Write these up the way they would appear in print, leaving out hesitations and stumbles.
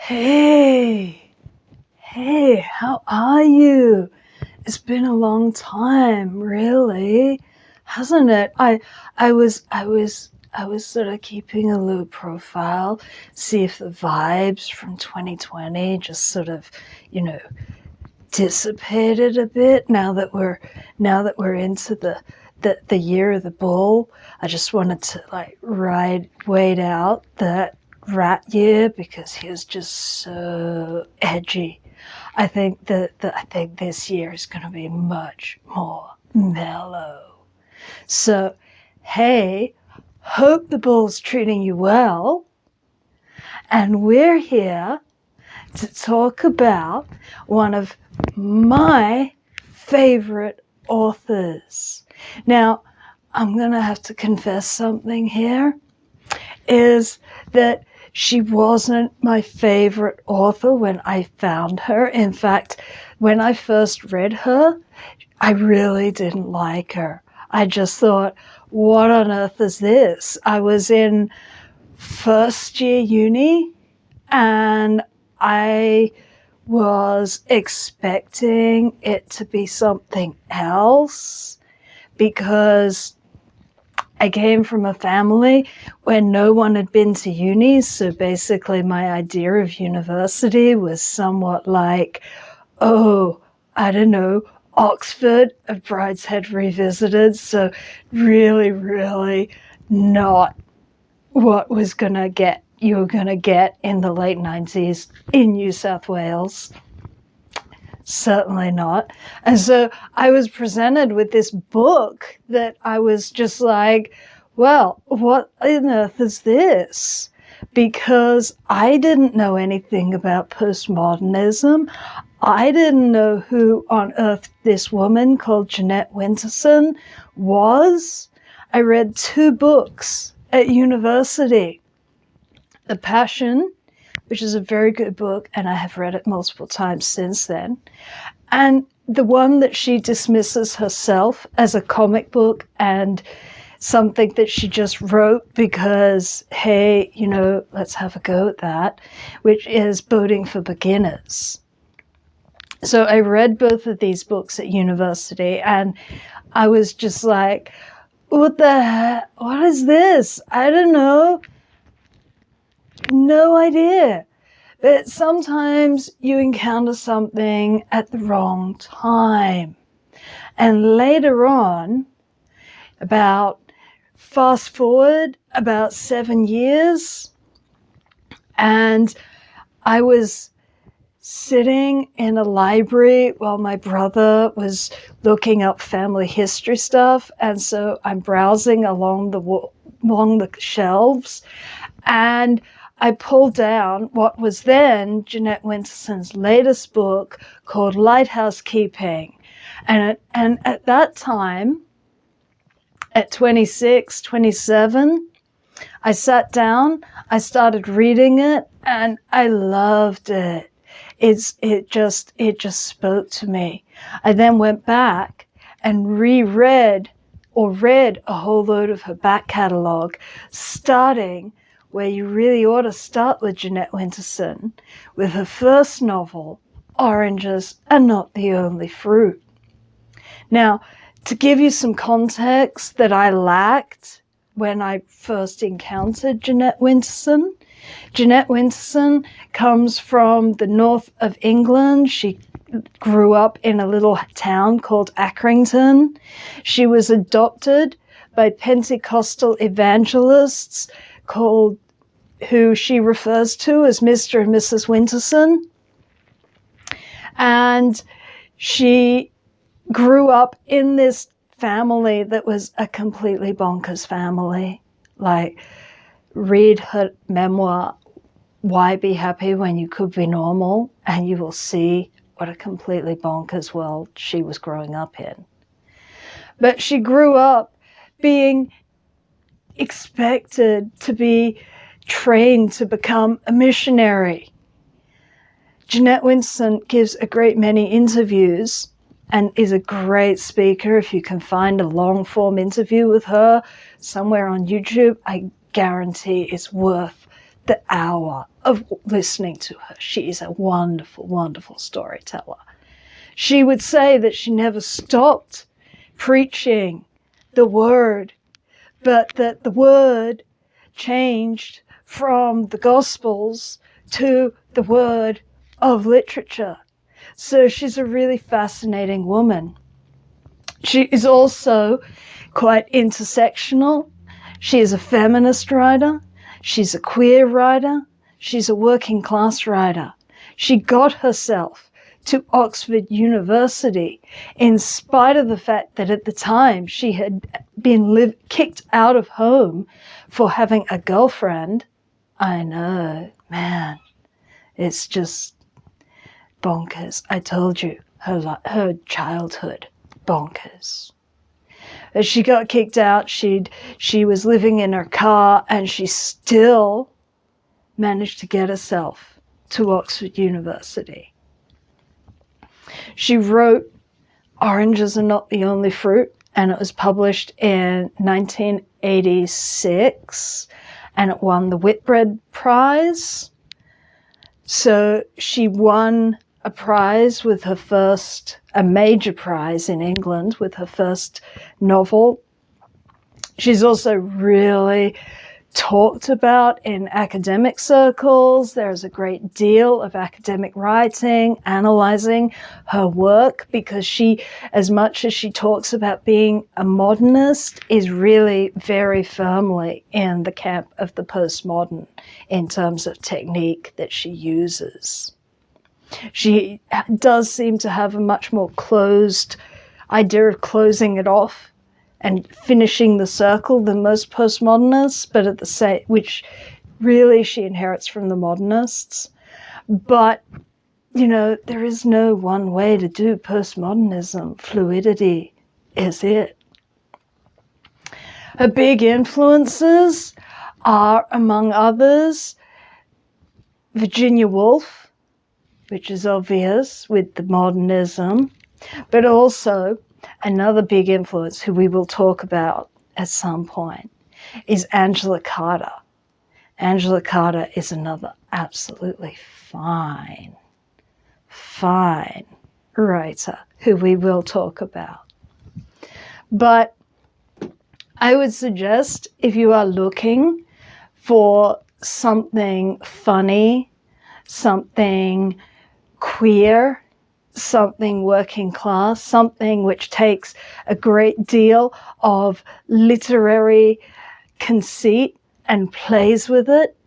Hey, how are you? It's been a long time, really, hasn't it? I was sort of keeping a low profile, see if the vibes from 2020 just sort of, dissipated a bit now that we're into the year of the bull. I just wanted to wait out that rat year because he was just so edgy. I think this year is going to be much more mellow. So, hey, hope the bull's treating you well. And we're here to talk about one of my favorite authors. Now, I'm going to have to confess something here, is that she wasn't my favorite author when I found her. In fact, when I first read her, I really didn't like her. I just thought, what on earth is this? I was in first year uni and I was expecting it to be something else because I came from a family where no one had been to uni. So basically my idea of university was somewhat like, oh, I don't know, Oxford, A Brideshead Revisited. So really, really not what you were going to get in the late 90s in New South Wales. Certainly not. And so I was presented with this book that I was just like, well, what on earth is this? Because I didn't know anything about postmodernism. I didn't know who on earth this woman called Jeanette Winterson was. I read 2 books at university. The Passion, which is a very good book, and I have read it multiple times since then. And the one that she dismisses herself as a comic book and something that she just wrote because, hey, let's have a go at that, which is Boating for Beginners. So I read both of these books at university and I was just like, what the heck? What is this? I don't know. No idea. But sometimes you encounter something at the wrong time. And later on, fast forward about 7 years, and I was sitting in a library while my brother was looking up family history stuff. And so I'm browsing along the shelves, and I pulled down what was then Jeanette Winterson's latest book called Lighthouse Keeping. And at that time, at 26, 27, I sat down, I started reading it, and I loved it. It just spoke to me. I then went back and read a whole load of her back catalogue, starting where you really ought to start with Jeanette Winterson, with her first novel, Oranges Are Not the Only Fruit. Now, to give you some context that I lacked when I first encountered Jeanette Winterson comes from the north of England. She grew up in a little town called Accrington. She was adopted by Pentecostal evangelists who she refers to as Mr. and Mrs. Winterson. And she grew up in this family that was a completely bonkers family. Like, read her memoir, Why Be Happy When You Could Be Normal, and you will see what a completely bonkers world she was growing up in. But she grew up being expected to be trained to become a missionary. Jeanette Winterson gives a great many interviews and is a great speaker. If you can find a long-form interview with her somewhere on YouTube, I guarantee it's worth the hour of listening to her. She is a wonderful, wonderful storyteller. She would say that she never stopped preaching the word, but that the word changed from the Gospels to the word of literature. So she's a really fascinating woman. She is also quite intersectional. She is a feminist writer. She's a queer writer. She's a working class writer. She got herself to Oxford University in spite of the fact that at the time she had been kicked out of home for having a girlfriend. I know, man, it's just bonkers. I told you, her childhood, bonkers. As she got kicked out, she was living in her car, and she still managed to get herself to Oxford University. She wrote Oranges Are Not the Only Fruit, and it was published in 1986, and it won the Whitbread Prize. So she won a prize with her first, a major prize in England with her first novel. She's also really talked about in academic circles. There's a great deal of academic writing analyzing her work, because she, as much as she talks about being a modernist, is really very firmly in the camp of the postmodern in terms of technique that she uses. She does seem to have a much more closed idea of closing it off and finishing the circle than most postmodernists, but at the same, which really she inherits from the modernists. But, you know, there is no one way to do postmodernism. Fluidity is it. Her big influences are, among others, Virginia Woolf, which is obvious with the modernism, but also another big influence, who we will talk about at some point, is Angela Carter. Angela Carter is another absolutely fine writer who we will talk about. But I would suggest, if you are looking for something funny, something queer, something working class, something which takes a great deal of literary conceit and plays with it,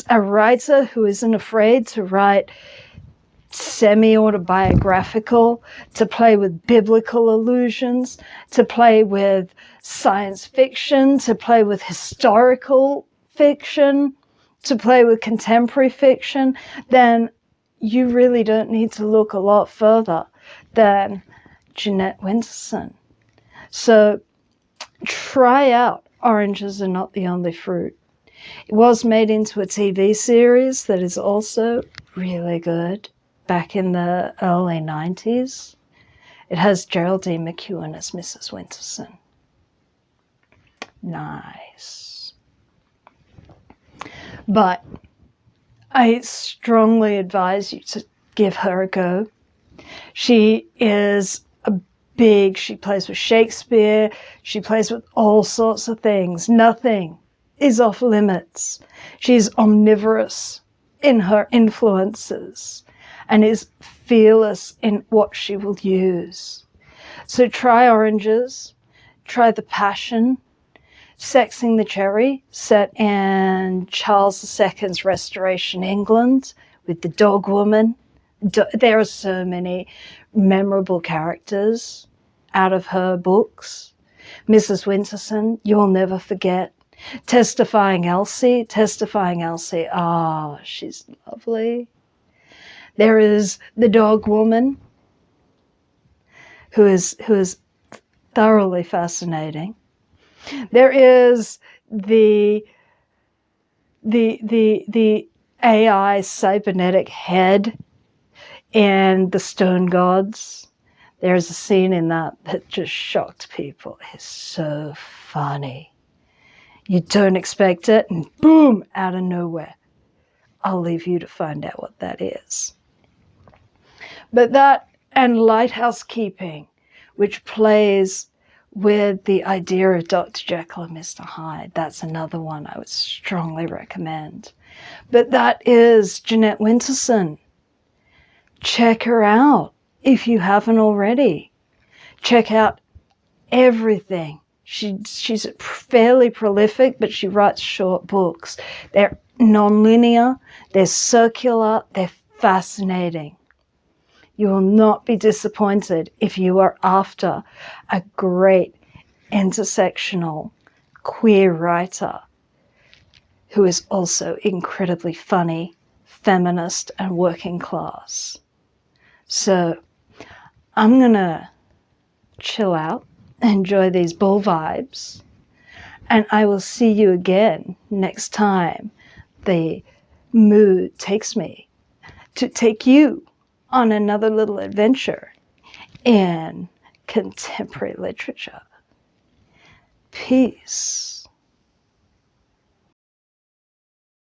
a writer who isn't afraid to write semi-autobiographical, to play with biblical allusions, to play with science fiction, to play with historical fiction, to play with contemporary fiction, then you really don't need to look a lot further than Jeanette Winterson. So try out Oranges Are Not the Only Fruit. It was made into a TV series that is also really good back in the early 90s. It has Geraldine McEwen as Mrs. Winterson. Nice. But I strongly advise you to give her a go. She is she plays with Shakespeare, she plays with all sorts of things. Nothing is off limits. She's omnivorous in her influences and is fearless in what she will use. So try Oranges, try The Passion, Sexing the Cherry, set in Charles II's Restoration England with the dog woman. There are so many memorable characters out of her books. Mrs. Winterson, you'll never forget. Testifying Elsie, ah, she's lovely. There is the dog woman, who is thoroughly fascinating. There is the AI cybernetic head in The Stone Gods. There's a scene in that just shocked people. It's so funny. You don't expect it, and boom, out of nowhere. I'll leave you to find out what that is. But that and Lighthouse Keeping, which plays with the idea of Dr. Jekyll and Mr. Hyde. That's another one I would strongly recommend. But that is Jeanette Winterson. Check her out if you haven't already. Check out everything. She's fairly prolific, but she writes short books. They're non-linear, they're circular, they're fascinating. You will not be disappointed if you are after a great intersectional queer writer who is also incredibly funny, feminist, and working class. So I'm going to chill out, enjoy these bull vibes, and I will see you again next time the mood takes me to take you on another little adventure in contemporary literature. Peace.